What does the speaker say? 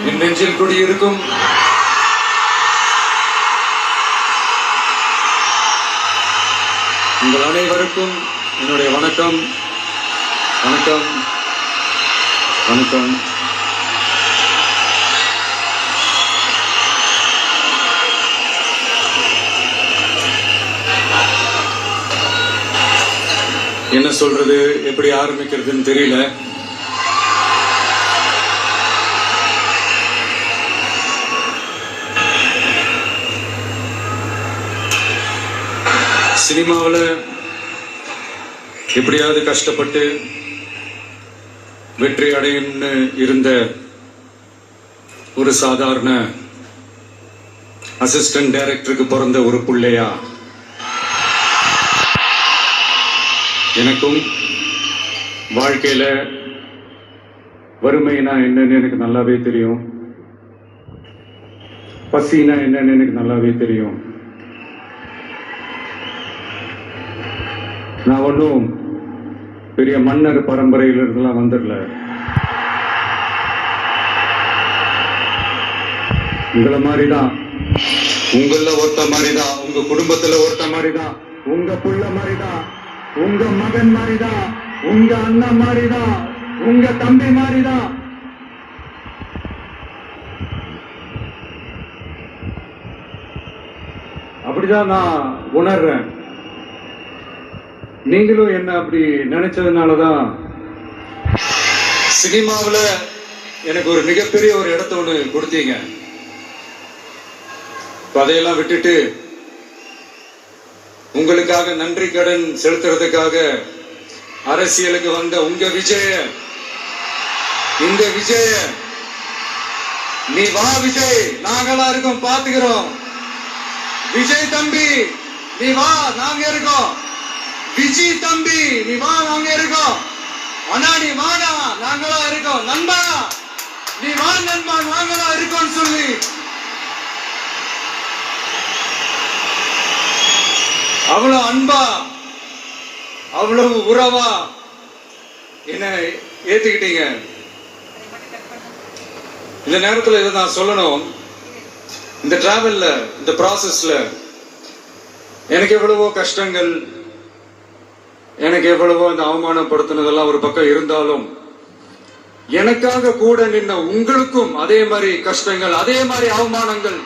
என் நெஞ்சில் குடியிருக்கும் உங்கள் அனைவருக்கும் என்னுடைய வணக்கம். வணக்கம் வணக்கம். என்ன சொல்றது, எப்படி ஆரம்பிக்கிறதுன்னு தெரியல. சினிமாவில் எப்படியாவது கஷ்டப்பட்டு வெற்றி அடையணும்னு இருந்த ஒரு சாதாரண அசிஸ்டன்ட் டைரக்டருக்கு பிறந்த ஒரு பிள்ளையா எனக்கும் வாழ்க்கையில வறுமைனா என்னன்னு எனக்கு நல்லாவே தெரியும், பசினா என்னன்னு எனக்கு நல்லாவே தெரியும். நான் ஒன்றும் பெரிய மன்னர் பரம்பரையில இருந்தெல்லாம் வந்துடல. உங்களை மாதிரிதான், உங்கள ஒருத்த மாதிரிதான், உங்க குடும்பத்துல ஒருத்த மாதிரிதான், உங்க புள்ள மாதிரிதான், உங்க மகன் மாதிரிதான், உங்க அண்ணன் மாதிரிதான், உங்க தம்பி மாதிரிதான். அப்படிதான் நான் உணர்றேன். நீங்களும் என்ன அப்படி நினைச்சதுனாலதான் சினிமாவில் எனக்கு ஒரு மிகப்பெரிய ஒரு இடத்த ஒண்ணு கொடுத்தீங்க. அதையெல்லாம் விட்டுட்டு உங்களுக்காக நன்றி கடன் செலுத்துறதுக்காக அரசியலுக்கு வந்த உங்க விஜய, இந்த விஜய, நீ வா விஜய், நாங்களா இருக்கோம், பாத்துக்கிறோம். விஜய் தம்பி நீ வா, நாங்க இருக்கோம். விஜய் தம்பி நீ வா, நாங்க இருக்கோம். அண்ணா நீ வாடா, நாங்களா இருக்கோம். நண்பா நீ வா நண்பா, நாங்களா இருக்கோம் சொல்லி அவ்வளவு அன்பா, அவ்வளவு உறவா என்ன ஏத்துக்கிட்டீங்க. இந்த நேரத்தில் இதை நான் சொல்லணும். இந்த டிராவல்ல, இந்த ப்ராசஸ்ல எனக்கு எவ்வளவோ கஷ்டங்கள், எனக்கு எவ்வளவோ இந்த அவமானப்படுத்தினதெல்லாம் ஒரு பக்கம் இருந்தாலும், எனக்காக கூட நின்ன உங்களுக்கும் அதே மாதிரி கஷ்டங்கள், அதே மாதிரி அவமானங்கள்